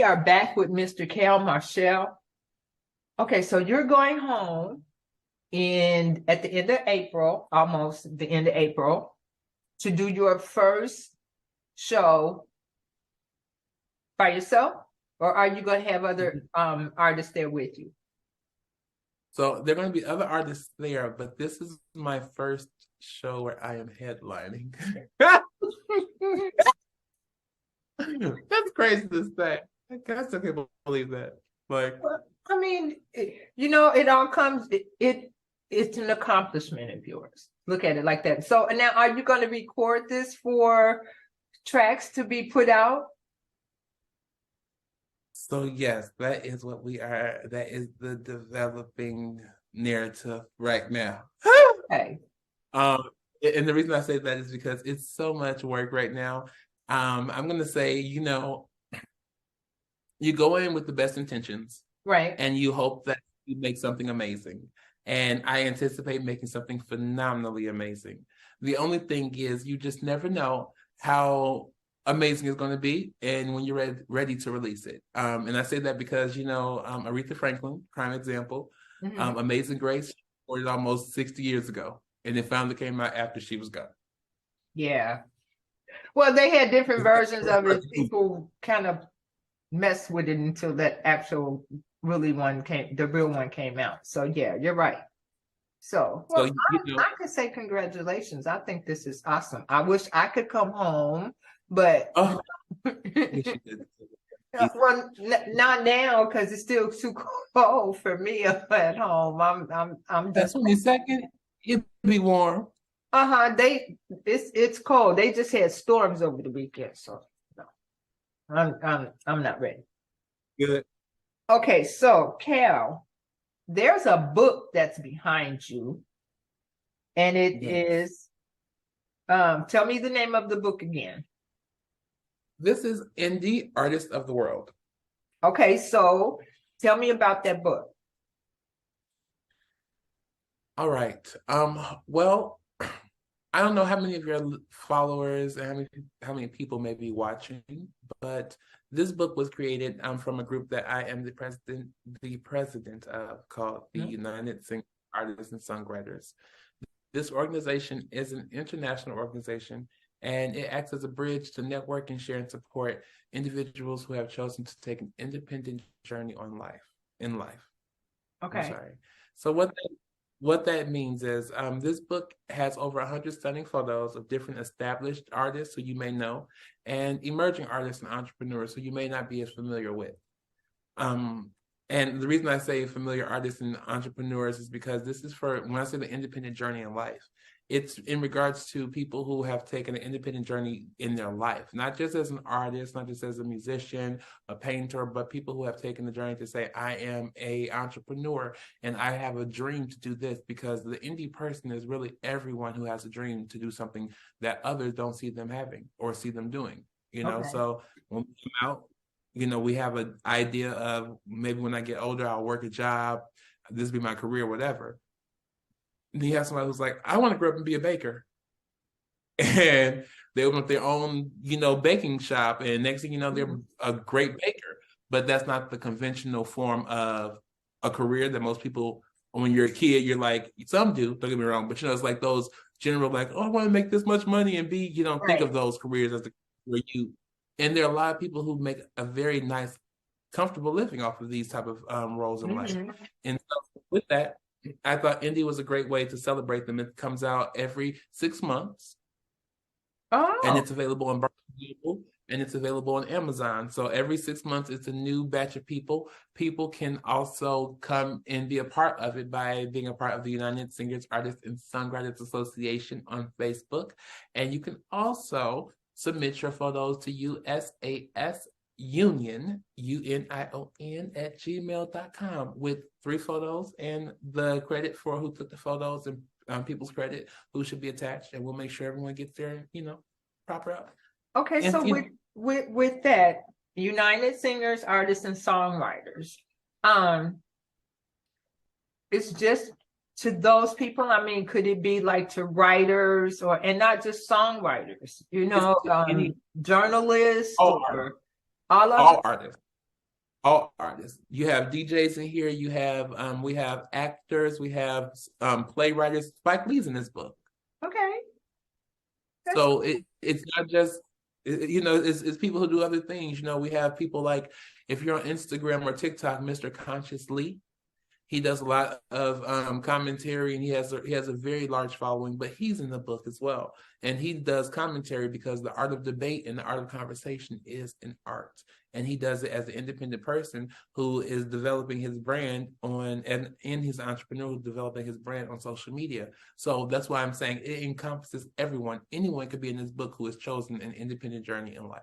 we are back with Mr. Kal Marshell. Okay, so you're going home at the end of April, almost the end of April, to do your first show by yourself, or are you going to have other artists there with you? So there are going to be other artists there, but this is my first show where I am headlining. That's crazy to say. I still can't believe that. Like, I mean, it all comes. It's an accomplishment of yours. Look at it like that. So now, are you going to record this for tracks to be put out? So yes, that is what we are. That is the developing narrative right now. Okay. And the reason I say that is because it's so much work right now. I'm gonna say, you go in with the best intentions, right? And you hope that you make something amazing. And I anticipate making something phenomenally amazing. The only thing is, you just never know how amazing it's going to be, and when you're ready to release it. And I say that because, Aretha Franklin, prime example, Amazing Grace, recorded almost 60 years ago, and it finally came out after she was gone. Yeah. Well, they had different versions of it. People kind of messed with it until that actual the real one came out. So yeah, you're right. So, I can say congratulations. I think this is awesome. I wish I could come home, but well, not now because it's still too cold for me up at home. I'm just 22nd. It'll be warm. It's cold. They just had storms over the weekend, so no, I'm not ready. Good. Okay, so Kal, there's a book that's behind you, and it is. Tell me the name of the book again. This is Indie Artist of the World. Okay, so tell me about that book. All right. Well, I don't know how many of your followers and how many people may be watching, but this book was created from a group that I am the president of, called the United Singers, Artists and Songwriters. This organization is an international organization, and it acts as a bridge to network and share and support individuals who have chosen to take an independent journey in life. Okay. I'm sorry. So what that means is this book has over 100 stunning photos of different established artists who you may know, and emerging artists and entrepreneurs who you may not be as familiar with. And the reason I say familiar artists and entrepreneurs is because this is when I say the independent journey in life, it's in regards to people who have taken an independent journey in their life, not just as an artist, not just as a musician, a painter, but people who have taken the journey to say, I am an entrepreneur and I have a dream to do this, because the indie person is really everyone who has a dream to do something that others don't see them having or see them doing, So when we come out, we have an idea of maybe when I get older, I'll work a job, this will be my career, whatever. And you have somebody who's like, I want to grow up and be a baker. And they open up their own, baking shop. And next thing you know, they're a great baker. But that's not the conventional form of a career that most people, when you're a kid, you're like, some do, don't get me wrong. But, it's like those general, like, oh, I want to make this much money and be, think of those careers as the career you. And there are a lot of people who make a very nice, comfortable living off of these type of roles in life. And so with that, I thought indie was a great way to celebrate them. It comes out every 6 months. And it's available on Barnes & Noble, and it's available on Amazon. So every 6 months, it's a new batch of people. People can also come and be a part of it by being a part of the United Singers, Artists and Songwriters Association on Facebook. And you can also submit your photos to USAS Union, UNION @gmail.com with 3 photos and the credit for who took the photos and people's credit who should be attached, and we'll make sure everyone gets their proper out. Okay, and, so with that, United Singers, Artists and Songwriters, it's just to those people. I mean, could it be like to writers and not just songwriters, journalists, all artists. All artists. You have DJs in here. You have we have actors. We have playwriters. Spike Lee's in this book. Okay. That's So cool. it's not just it's people who do other things. You know, we have people like if you're on Instagram or TikTok, Mr. Conscious Lee. He does a lot of commentary, and he has a very large following. But he's in the book as well, and he does commentary because the art of debate and the art of conversation is an art, and he does it as an independent person who is developing his brand on and he's an entrepreneur who's developing his brand on social media. So that's why I'm saying it encompasses everyone. Anyone could be in this book who has chosen an independent journey in life.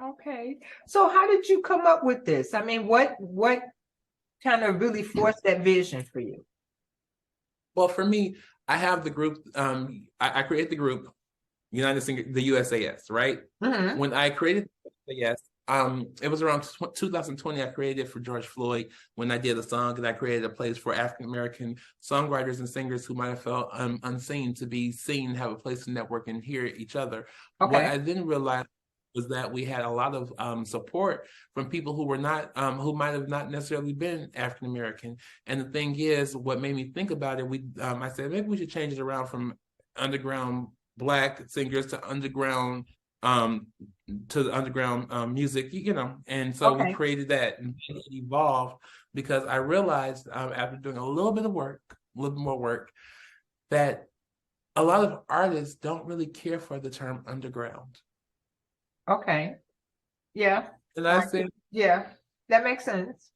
Okay. So how did you come up with this? I mean, what kind of really forced that vision for you? Well, for me, I have the group. I create the group, United Singer, the USAS, right? Mm-hmm. When I created the USAS, it was around 2020. I created it for George Floyd when I did a song, and I created a place for African American songwriters and singers who might have felt unseen to be seen, have a place to network and hear each other. Okay. What I then realized was that we had a lot of support from people who were not, who might have not necessarily been African American. And the thing is, what made me think about it, I said maybe we should change it around from underground Black singers to underground music, and so we created that, and it evolved because I realized after doing a little bit more work, that a lot of artists don't really care for the term underground. Okay. Yeah. And I said, yeah, that makes sense.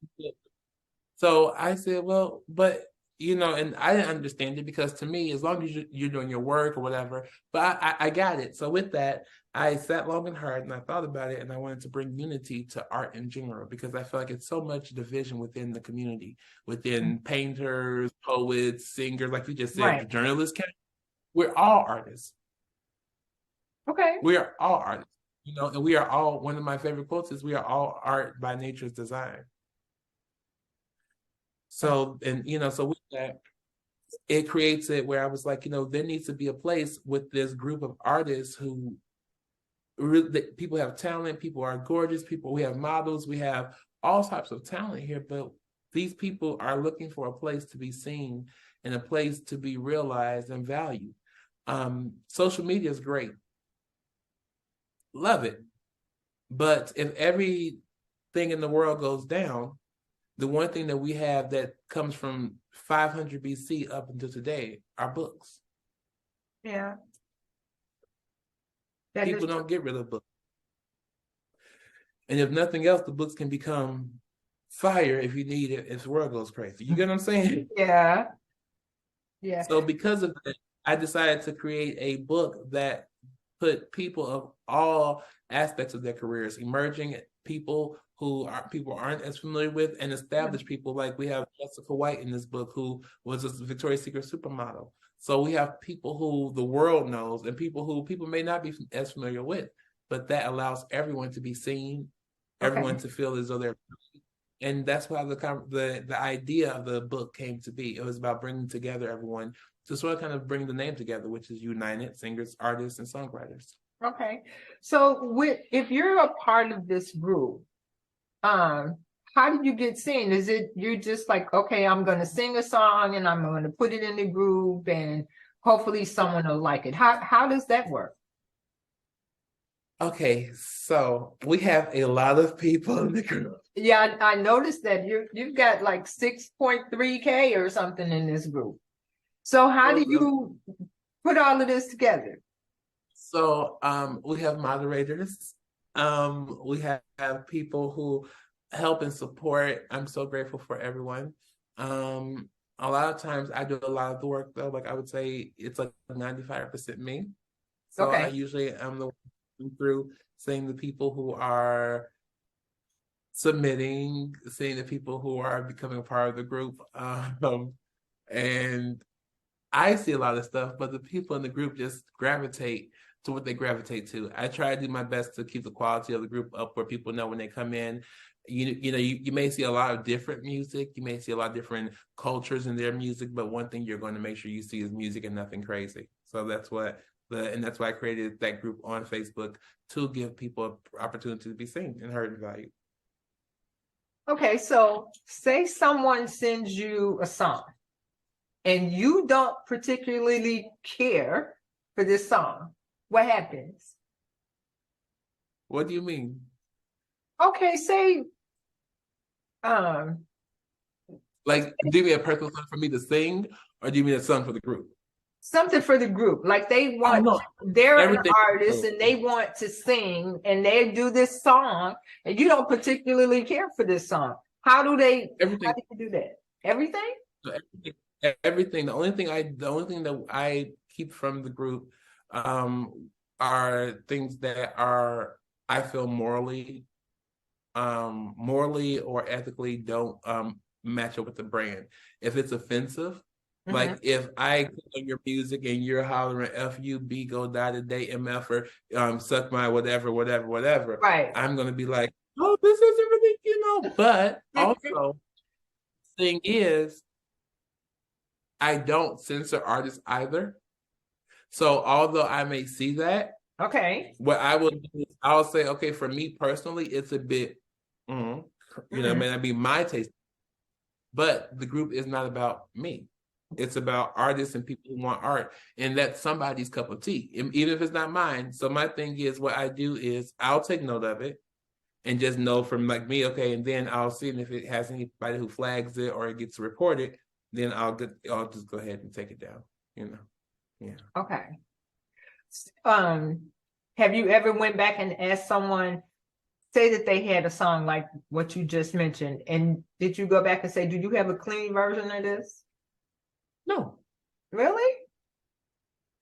So I said, well, but and I didn't understand it because to me, as long as you're doing your work or whatever, but I got it. So with that, I sat long and hard and I thought about it, and I wanted to bring unity to art in general because I feel like it's so much division within the community, within painters, poets, singers, like you just said, Right. journalists. We're all artists. Okay. We are all artists. And we are all, one of my favorite quotes is, we are all art by nature's design. So, so with that, it creates it where I was like, there needs to be a place with this group of artists who really, people have talent, people are gorgeous, we have models, we have all types of talent here, but these people are looking for a place to be seen and a place to be realized and valued. Social media is great. Love it. But if everything in the world goes down, the one thing that we have that comes from 500 BC up until today are books. Yeah. People don't get rid of books. And if nothing else, the books can become fire if you need it, if the world goes crazy. You get what I'm saying? Yeah. Yeah. So because of that, I decided to create a book that put people of all aspects of their careers, emerging people who people aren't as familiar with, and established people. Like we have Jessica White in this book, who was a Victoria's Secret supermodel. So we have people who the world knows and people who people may not be as familiar with, but that allows everyone to be seen, everyone to feel as though they're, and that's why the idea of the book came to be. It was about bringing together everyone to sort of kind of bring the name together, which is United Singers, Artists, and Songwriters. Okay. So if you're a part of this group, how did you get seen? Is it you're just like, okay, I'm going to sing a song and I'm going to put it in the group and hopefully someone will like it? How does that work? Okay, so we have a lot of people in the group. Yeah, I noticed that you've got like 6.3K or something in this group. So how do you put all of this together? So we have moderators. We have people who help and support. I'm so grateful for everyone. A lot of times I do a lot of the work though. Like I would say it's like 95% me. So I usually am the one through seeing the people who are submitting, seeing the people who are becoming a part of the group. And I see a lot of stuff, but the people in the group just gravitate to what they gravitate to. I try to do my best to keep the quality of the group up where people know when they come in. You may see a lot of different music. You may see a lot of different cultures in their music, but one thing you're going to make sure you see is music and nothing crazy. So that's why I created that group on Facebook, to give people an opportunity to be seen and heard and valued. Okay, so say someone sends you a song and you don't particularly care for this song. What happens? What do you mean? Okay, say um Like, do you mean a personal song for me to sing, or do you mean a song for the group? something for the group. Like Oh no, they're an everything. artist and they want to sing and they do this song and you don't particularly care for this song. How do Everything. you do that? Everything? Everything. The only thing that I keep from the group, are things that are, I feel morally or ethically don't match up with the brand. If it's offensive, like if I click on your music and you're hollering FUB go die today MF or suck my whatever, Right. I'm gonna be like, oh, this isn't really, but also thing is, I don't censor artists either. So although I may see that, Okay. what I will do is I'll say, okay, for me personally, it's a bit, it may not be my taste, but the group is not about me. It's about artists and people who want art, and that's somebody's cup of tea, even if it's not mine. So my thing is, what I do is I'll take note of it and just know from like me, okay, and then I'll see if it has anybody who flags it or it gets reported, then I'll just go ahead and take it down. Yeah. Okay. Have you ever went back and asked someone, say that they had a song like what you just mentioned, and did you go back and say, do you have a clean version of this? No. Really?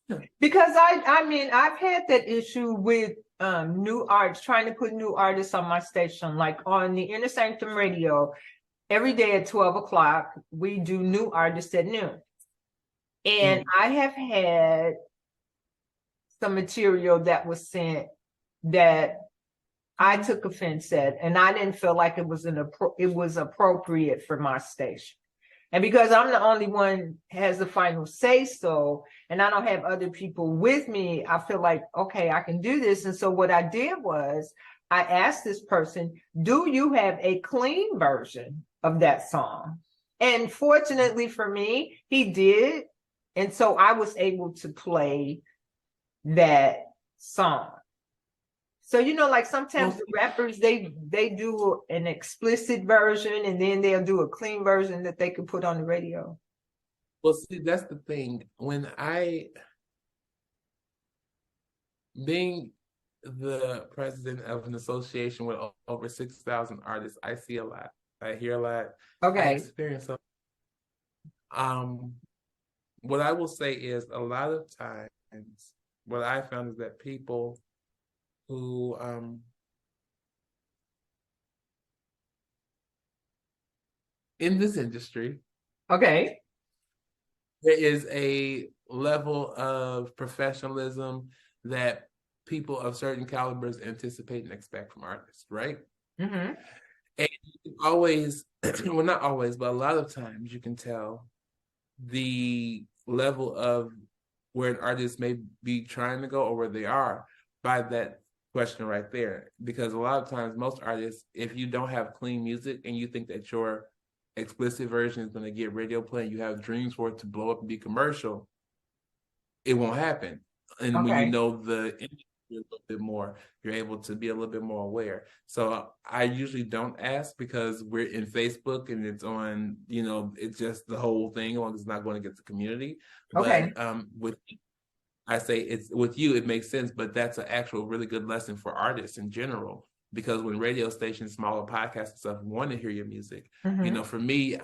No. Because I mean, I've had that issue with new artists, trying to put new artists on my station, like on the Inner Sanctum Radio, every day at 12 o'clock, we do new artists at noon. And I have had some material that was sent that I took offense at, and I didn't feel like it was appropriate for my station. And because I'm the only one has the final say so, and I don't have other people with me, I feel like, okay, I can do this. And so what I did was I asked this person, do you have a clean version of that song? And fortunately for me, he did. And so I was able to play that song. So, like sometimes the rappers, they do an explicit version and then they'll do a clean version that they can put on the radio. Well, see, that's the thing. Being the president of an association with over 6,000 artists, I see a lot. I hear a lot. Okay. I experience a lot. What I will say is a lot of times, what I found is that people who in this industry, okay, there is a level of professionalism that people of certain calibers anticipate and expect from artists, right? And you can always, well, not always, but a lot of times you can tell the level of where an artist may be trying to go or where they are by that question right there. Because a lot of times, most artists, if you don't have clean music and you think that your explicit version is going to get radio play and you have dreams for it to blow up and be commercial, it won't happen. And when you know the industry a little bit more, you're able to be a little bit more aware. So I usually don't ask because we're in Facebook and it's on, it's just the whole thing, as long as it's not going against the community. Okay. But I say it's with you, it makes sense, but that's an actual really good lesson for artists in general. Because when radio stations, smaller podcasts and stuff want to hear your music, for me,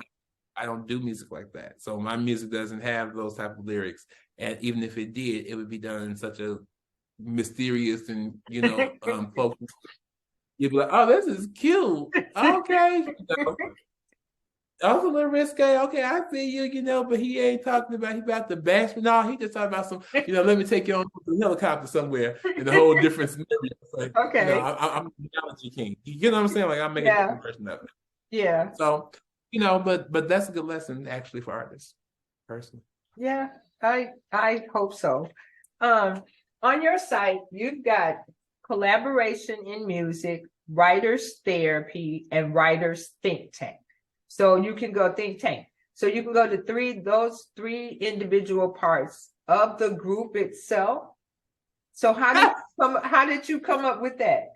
I don't do music like that. So my music doesn't have those type of lyrics. And even if it did, it would be done in such a mysterious and, folk. You'd be like, oh, this is cute. Okay. That was a little risque. Okay, I see you, but he ain't talking about, he about to bash me. No, he just talking about some, let me take you on the helicopter somewhere in a whole different scenario. Like, okay. I'm an analogy king. You know what I'm saying? Like, I'm making a different version of it. Yeah. So, but that's a good lesson actually for artists, personally. Yeah, I hope so. On your site, you've got collaboration in music, writers therapy, and writers think tank. So you can go think tank. So you can go to those three individual parts of the group itself. So how did you come up with that?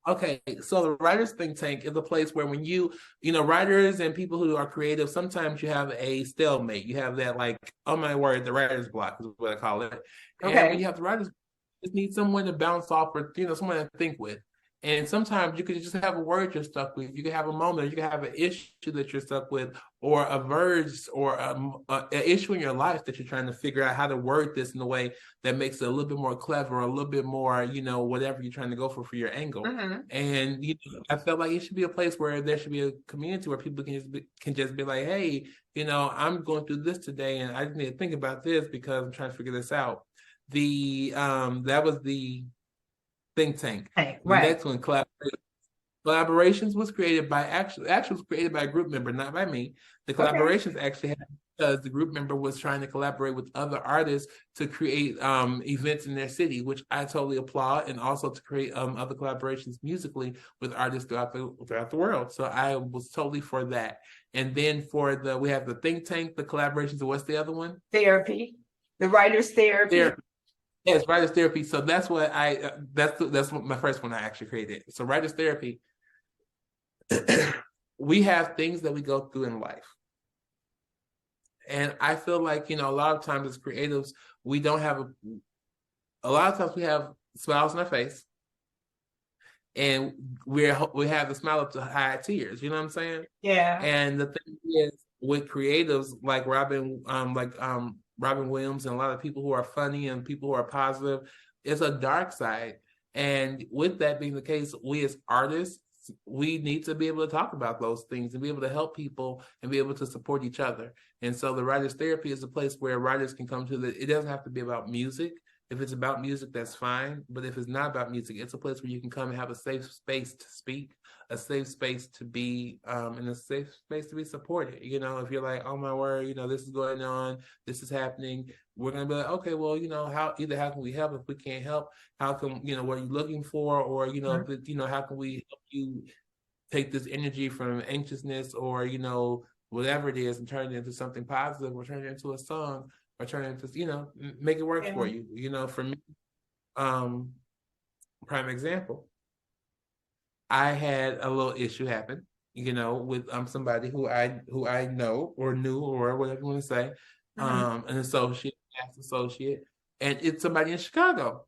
Okay, so the writers think tank is a place where when you know, writers and people who are creative, sometimes you have a stalemate. You have that, like, oh my word, the writer's block is what I call it. And when Okay. you have the writers, you just need someone to bounce off, or, you know, someone to think with. And sometimes you could just have a word you're stuck with. You can have a moment, you can have an issue that you're stuck with, or a verse, or an issue in your life that you're trying to figure out how to word this in a way that makes it a little bit more clever, a little bit more, you know, whatever you're trying to go for your angle. Mm-hmm. And, you know, I felt like it should be a place where there should be a community where people can just be like, hey, you know, I'm going through this today, and I just need to think about this because I'm trying to figure this out. That was the think tank. Right. The next one, collaborations, was created by was created by a group member, not by me. The collaborations actually happened because the group member was trying to collaborate with other artists to create events in their city, which I totally applaud, and also to create other collaborations musically with artists throughout the world. So I was totally for that. And then we have the think tank, the collaborations, and what's the other one? Therapy, the writers therapy. Yes, writers therapy. So that's what that's what my first one I actually created. So writers therapy, we have things that we go through in life. And I feel like, you know, a lot of times as creatives, we don't have a lot of times we have smiles on our face, and we have the smile up to hide tears. You know what I'm saying? Yeah. And the thing is, with creatives like Robin Williams and a lot of people who are funny and people who are positive, it's a dark side. And with that being the case, we as artists, we need to be able to talk about those things and be able to help people and be able to support each other. And so the writers therapy is a place where writers can come to it doesn't have to be about music. If it's about music, that's fine. But if it's not about music, it's a place where you can come and have a safe space to speak, a safe space to be, and a safe space to be supported. You know, if you're like, oh my word, you know, this is going on, this is happening, we're gonna be like, okay, well, you know, how can we help? If we can't help, how can, you know, what are you looking for? Or, you know, how can we help you take this energy from anxiousness, or, you know, whatever it is, and turn it into something positive, or turn it into a song, or turn it into, you know, make it work for you. You know, for me, prime example, I had a little issue happen, you know, with somebody who I know or knew or whatever you want to say, an associate, past associate, and it's somebody in Chicago.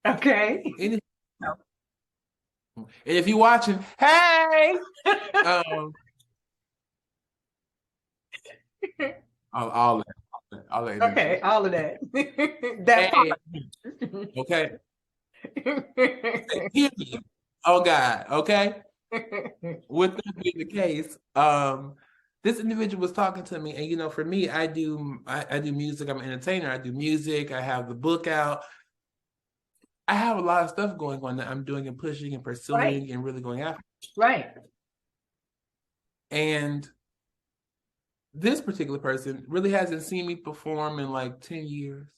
Okay. And if you're watching, hey, all of that. Okay, all of that. That hey, okay. Oh God, okay. With that being the case, this individual was talking to me, and you know, for me, I do music. I'm an entertainer. I do music. I have the book out. I have a lot of stuff going on that I'm doing and pushing and pursuing and really going after. Right. And this particular person really hasn't seen me perform in like 10 years.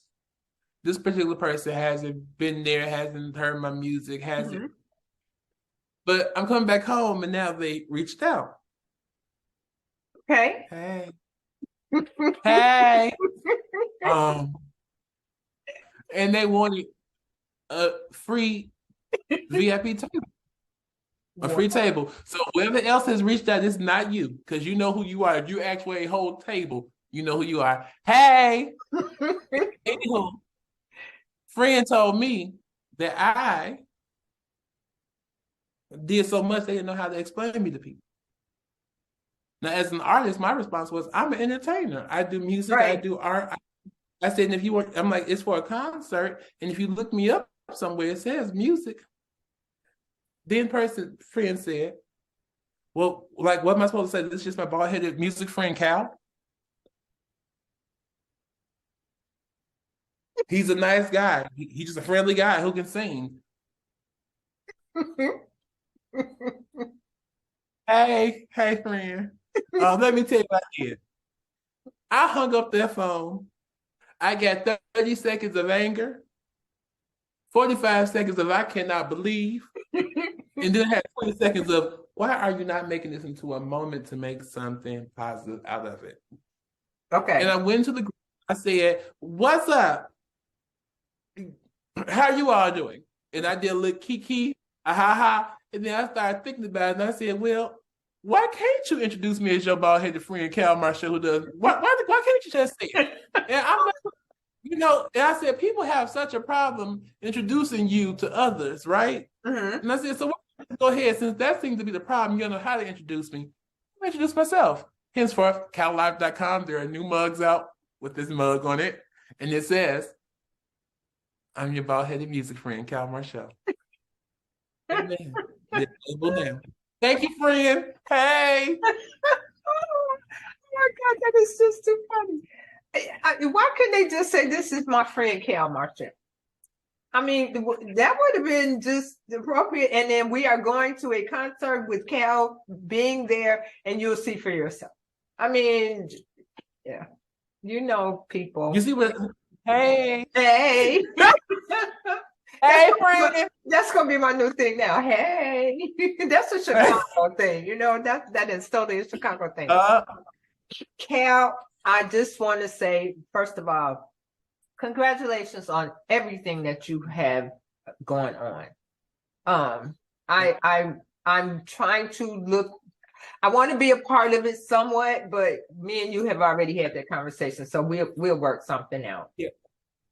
This particular person hasn't been there, hasn't heard my music, hasn't. But I'm coming back home, and now they reached out. Okay. Hey. Hey. And they wanted a free VIP table. A free table. So whoever else has reached out, it's not you, because you know who you are. If you ask for a whole table, you know who you are. Hey. Anywho, friend told me that I did so much they didn't know how to explain me to people. Now, as an artist, my response was, I'm an entertainer. I do music, I do art. I said, and if you want, I'm like, it's for a concert, and if you look me up somewhere, it says music. Then friend said, well, like, what am I supposed to say? This is just my bald-headed music friend, Kal. He's a nice guy. He's just a friendly guy who can sing. Hey, friend. Let me tell you what I did. I hung up that phone. I got 30 seconds of anger, 45 seconds of I cannot believe, and then I had 20 seconds of why are you not making this into a moment to make something positive out of it? Okay. And I went to the group. I said, "What's up? How you all doing?" And I did a little kiki, ha ha, and then I started thinking about it, and I said, "Well, why can't you introduce me as your bald-headed friend, Kal Marshell, who does? Why can't you just say it?" And I'm like, and I said, people have such a problem introducing you to others, right? Mm-hmm. And I said, so go ahead, since that seems to be the problem, you don't know how to introduce me. I'll introduce myself. Henceforth, callife.com, there are new mugs out with this mug on it, and it says, "I'm your bald-headed music friend, Kal Marshell." Amen. Now. Thank you, friend. Hey. Oh my God, that is just too funny. Why couldn't they just say, "This is my friend Kal Marshell"? I mean, that would have been just appropriate. And then we are going to a concert with Kal being there, and you'll see for yourself. I mean, yeah, people. You see what? Hey. Hey. Hey, friend. That's gonna be my new thing now. Hey, that's a Chicago thing. That is totally a Chicago thing. Kal, I just want to say, first of all, congratulations on everything that you have going on. I'm trying to look. I want to be a part of it somewhat, but me and you have already had that conversation, so we'll work something out. Yeah.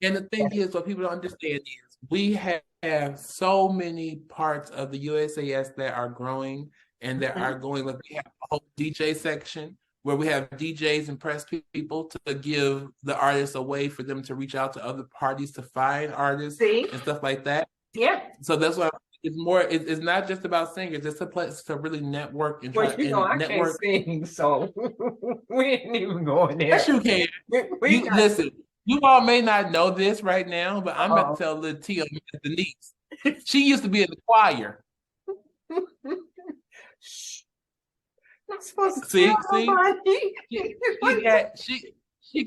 And the thing is, what people don't understand is we have so many parts of the USAS that are growing and that are going. Like we have a whole DJ section where we have DJs and press people to give the artists a way for them to reach out to other parties to find artists and stuff like that. Yeah. So that's why it's more. It's not just about singers. It's a place to really network and try I network. Can't sing, so we ain't even going there. Yes, you can. Listen. You all may not know this right now, but I'm about to tell little Tia, Denise. She used to be in the choir. Not supposed to see. She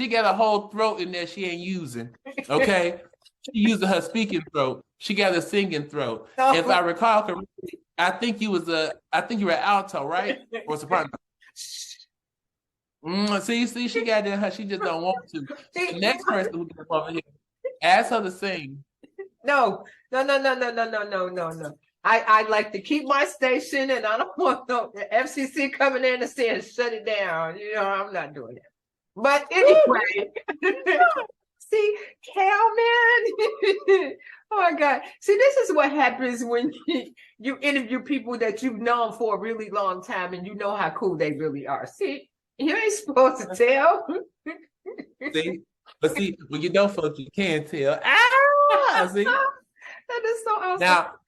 got a whole throat in there she ain't using. Okay, she using her speaking throat. She got a singing throat. No. If I recall correctly, I think you were an alto, right, or soprano. See, she got it in her. She just don't want to. The next person who gets over here, ask her to sing. No. I like to keep my station, and I don't want the FCC coming in and saying shut it down. I'm not doing that. But anyway, see, Kal, man. Oh my God. See, this is what happens when you interview people that you've known for a really long time, and you know how cool they really are. See. You ain't supposed to tell. But when you know folks, you can tell. See? That is so awesome. Now,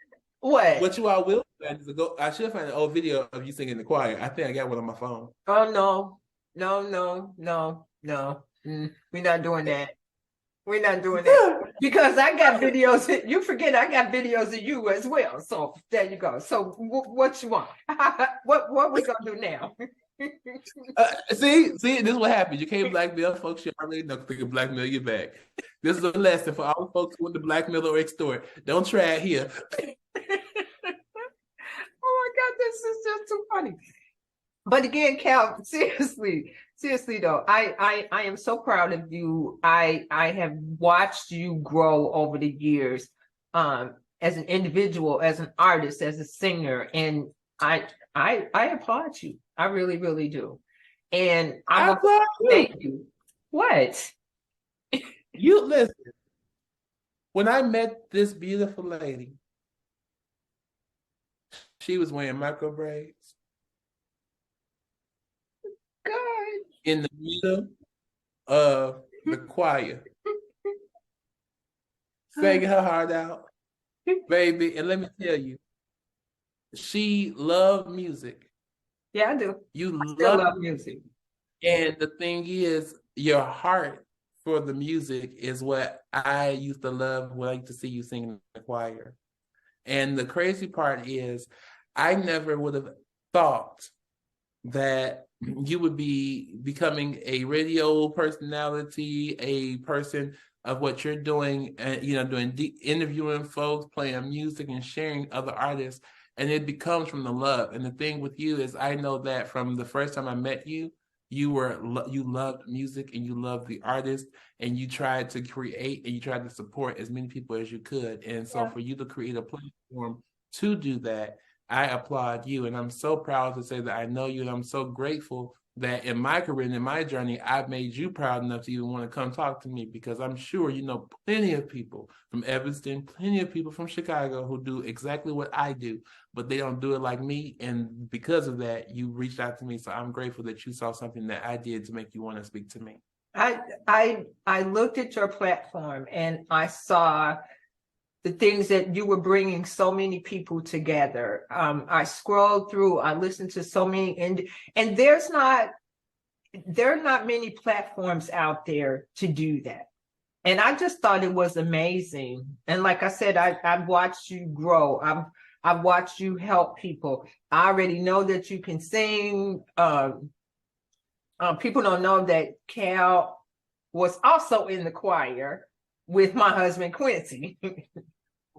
what you all will find is I should find an old video of you singing in the choir. I think I got one on my phone. Oh no. We're not doing that. We're not doing that. Because I got videos. You forget I got videos of you as well. So there you go. So what you want? What we gonna do now? See, this is what happens. You can't blackmail folks. You already know they can blackmail you back. This is a lesson for all the folks who want to blackmail or extort. Don't try it here. Oh my God, this is just too funny. But again, Kal, seriously though, I am so proud of you. I have watched you grow over the years, as an individual, as an artist, as a singer, and I applaud you. I really, really do. And I applaud you. Thank you. What? You listen. When I met this beautiful lady, she was wearing micro braids. God. In the middle of the choir. Singing her heart out. Baby, and let me tell you, she loved music. Yeah, I do. You love music. And the thing is, your heart for the music is what I used to love when I used to see you sing in the choir. And the crazy part is, I never would have thought that you would be becoming a radio personality, a person of what you're doing, and doing interviewing folks, playing music, and sharing other artists, and it becomes from the love. And the thing with you is, I know that from the first time I met you, you loved music and you loved the artist, and you tried to create and you tried to support as many people as you could. And so for you to create a platform to do that, I applaud you, and I'm so proud to say that I know you, and I'm so grateful that in my career and in my journey, I've made you proud enough to even want to come talk to me, because I'm sure you know plenty of people from Evanston, plenty of people from Chicago who do exactly what I do, but they don't do it like me. And because of that, you reached out to me. So I'm grateful that you saw something that I did to make you want to speak to me. I looked at your platform and I saw the things that you were bringing so many people together. I scrolled through, I listened to so many, and there are not many platforms out there to do that. And I just thought it was amazing. And like I said, I've watched you grow. I've watched you help people. I already know that you can sing. People don't know that Kal was also in the choir with my husband Quincy.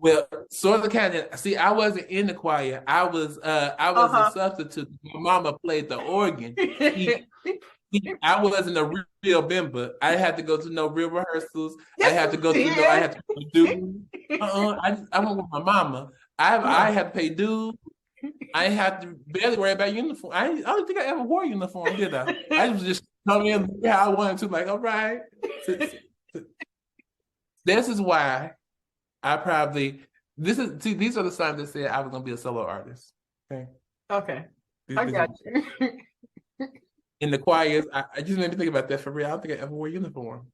Well, sort of kind of. See, I wasn't in the choir. I was a substitute. My mama played the organ. I wasn't a real member. I had to go to no real rehearsals. I had to go to I had to pay dues. I went with my mama. I had to pay dues. I had to barely worry about uniform. I don't think I ever wore uniform, did I? I was just coming in how I wanted to, like, all right. This is why I probably these are the signs that said I was gonna be a solo artist. Okay. I got you. In the choirs, I just made me think about that for real. I don't think I ever wore uniform.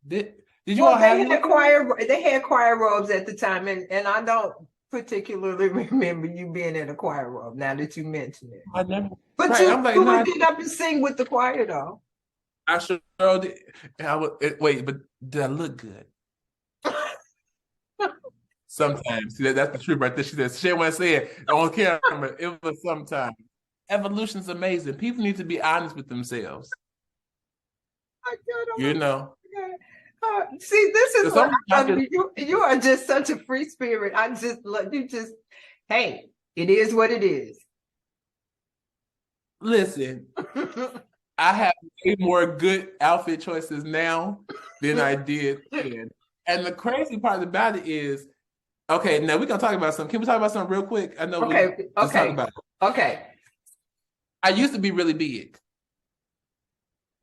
Did you all have they had choir robes at the time, and I don't particularly remember you being in a choir robe now that you mention it. I never. But right, you would get up and sing with the choir though. I sure did. Wait, but did I look good? Sometimes. See, that's the truth right there. She said, "She want to say it on camera." It was sometimes. Evolution's amazing. People need to be honest with themselves. You know. See, this is what you are just such a free spirit. I just love you. Hey, it is what it is. Listen, I have way more good outfit choices now than I did then. And the crazy part about it is, okay, now we're gonna talk about something. Can we talk about something real quick? I know. Okay. Talk about it. Okay. I used to be really big.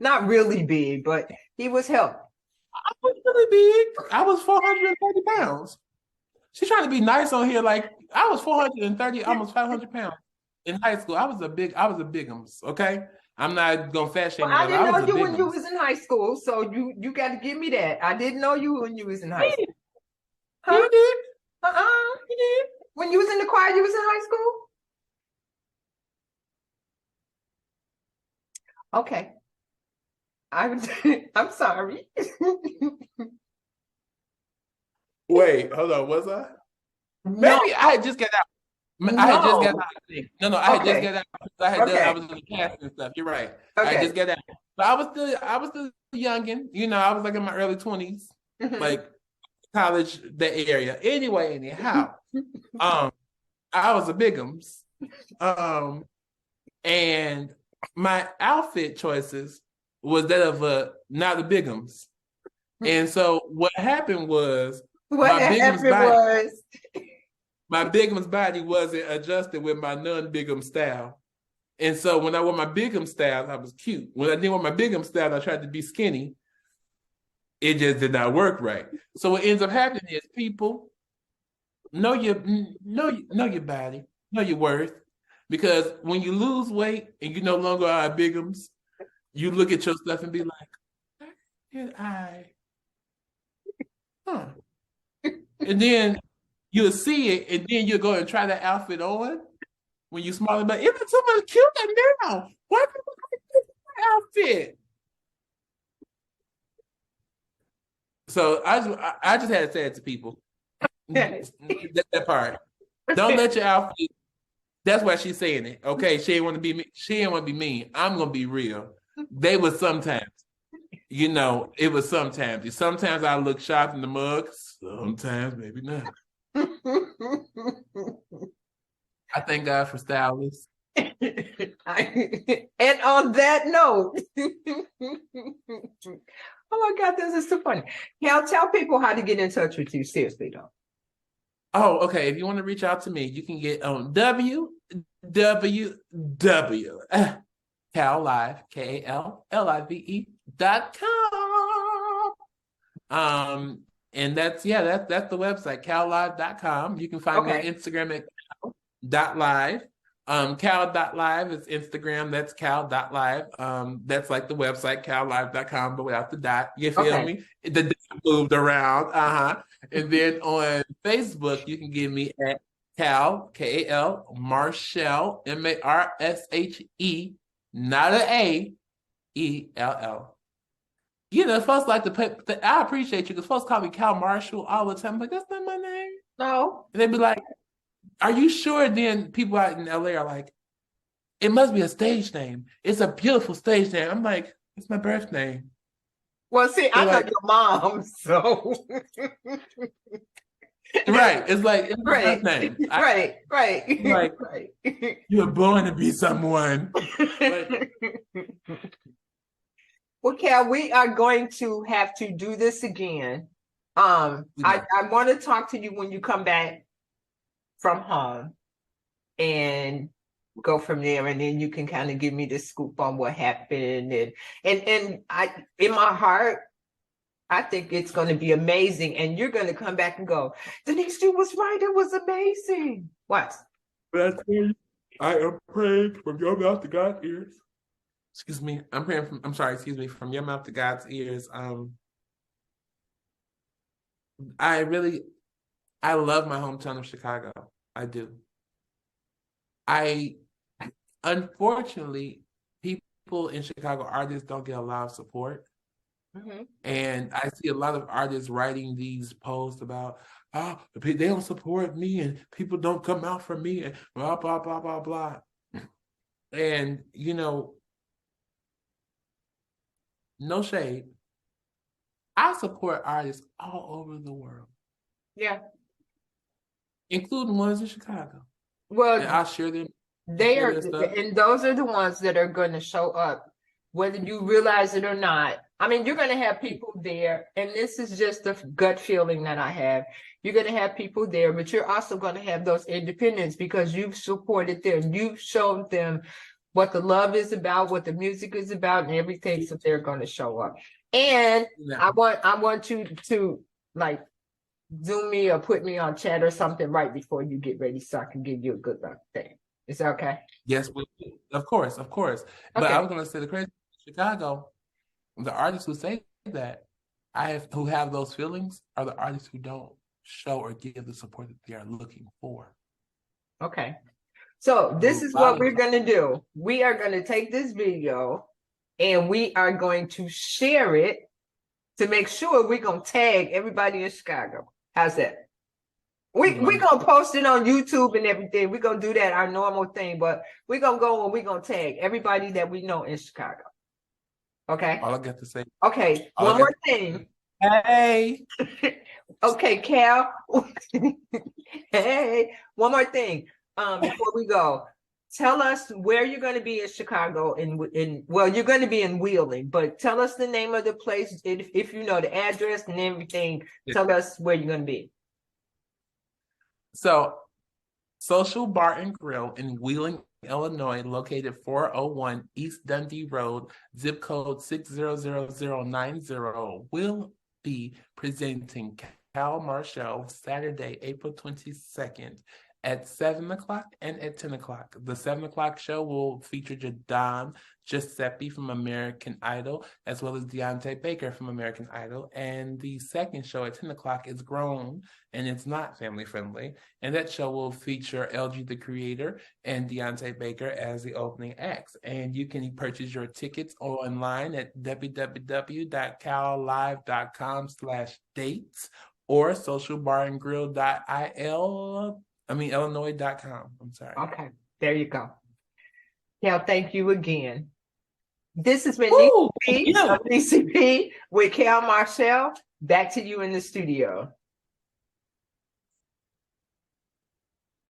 Not really big, but he was helped. I was really big. I was 430 pounds. She's trying to be nice on here. Like, I was 430, almost 500 pounds in high school. I was a bigums. Okay, I'm not gonna fat shame. I didn't know you when you was in high school, so you got to give me that. I didn't know you when you was in high school. Huh? You did? You did. When you was in the choir, you was in high school. Okay. I'm sorry. Wait, hold on. Was I? Maybe I had just got out. I had just got out. No, I had just got out. I was in the cast and stuff. You're right. Okay. I just got out. But I was still youngin. You know, I was like in my early 20s, like college, that area. Anyway, anyhow, I was a bigums, and my outfit choices was that of not a bigums. And so what happened was my bigums body wasn't adjusted with my non-bigum style. And so when I wore my bigum style, I was cute. When I didn't wear my bigum style, I tried to be skinny. It just did not work right. So what ends up happening is people know your body, know your worth. Because when you lose weight and you no longer are bigums, you look at your stuff and be like, did I? And then you'll see it, and then you'll go and try that outfit on when you're smaller. But it looks so much cuter now. Why do I like this outfit? So I just had to say it to people. that part. Don't let your outfit. That's why she's saying it. Okay, she didn't want to be mean. I'm gonna be real. They was sometimes. You know, it was sometimes. Sometimes I look sharp in the mug. Sometimes maybe not. I thank God for stylists. And on that note, oh my God, this is so funny. Now tell people how to get in touch with you. Seriously, though. Oh, okay. If you want to reach out to me, you can get on www. KalLive, KalLive.com. And that's that's the website, KalLive.com. You can find me on Instagram at Kal.live. Kal.live is Instagram, that's Kal.live. That's like the website, KalLive.com, but without the dot. You feel me? The dot moved around. And then on Facebook, you can get me at Kal, Kal Marshell, Marshe, not an A-E-L-L. You know, folks like to put, I appreciate you because folks call me Kal Marshell all the time. I'm like, that's not my name. No. And they'd be like, are you sure? Then people out in LA are like, it must be a stage name. It's a beautiful stage name. I'm like, it's my birth name. Well, see, I know your mom, so. Right. It's like, it's my birth name. Right. Like, you're born to be someone. Well, Kal, we are going to have to do this again. I want to talk to you when you come back from home and go from there, and then you can kind of give me the scoop on what happened. And I, in my heart, I think it's going to be amazing, and you're going to come back and go, Denise, you was right, it was amazing. What? But I am praying from your mouth to God's ears. Excuse me. From your mouth to God's ears. I love my hometown of Chicago. I do. Unfortunately, people in Chicago, artists don't get a lot of support. Mm-hmm. And I see a lot of artists writing these posts about, they don't support me and people don't come out for me and blah, blah, blah, blah, blah. And, you know, no shade. I support artists all over the world. Yeah. Including ones in Chicago. Well, and I'll share them. And those are the ones that are going to show up, whether you realize it or not. I mean, you're going to have people there, and this is just the gut feeling that I have. You're going to have people there, but you're also going to have those independents because you've supported them. You've shown them what the love is about, what the music is about, and everything, so they're going to show up. And I want you to like Zoom me or put me on chat or something right before you get ready so I can give you a good luck thing. Is that okay? Yes, of course. But I was going to say the crazy Chicago, the artists who say that, who have those feelings are the artists who don't show or give the support that they are looking for. Okay. So this is what we're going to do. We are going to take this video and we are going to share it to make sure we're going to tag everybody in Chicago. How's that? We're going to post it on YouTube and everything. We're going to do that, our normal thing, but we're going to go and we're going to tag everybody that we know in Chicago. Okay? All I got to say. Okay, one more thing. Hey. Okay, Kal. Hey, one more thing. Before we go, tell us where you're going to be in Chicago. Well, you're going to be in Wheeling, but tell us the name of the place. If you know the address and everything, tell us where you're going to be. So, Social Bar and Grill in Wheeling, Illinois, located 401 East Dundee Road, zip code 60090, will be presenting Kal Marshell Saturday, April 22nd at 7 o'clock and at 10 o'clock. The 7 o'clock show will feature Jadon Giuseppe from American Idol, as well as Deontay Baker from American Idol. And the second show at 10 o'clock is Grown, and it's not family friendly. And that show will feature LG the Creator and Deontay Baker as the opening acts. And you can purchase your tickets online at www.kallive.com/dates or Illinois.com. I'm sorry. Okay, there you go. Kal, thank you again. This has been Ooh, Nessyp yeah. of Nessyp with Kal Marshell. Back to you in the studio.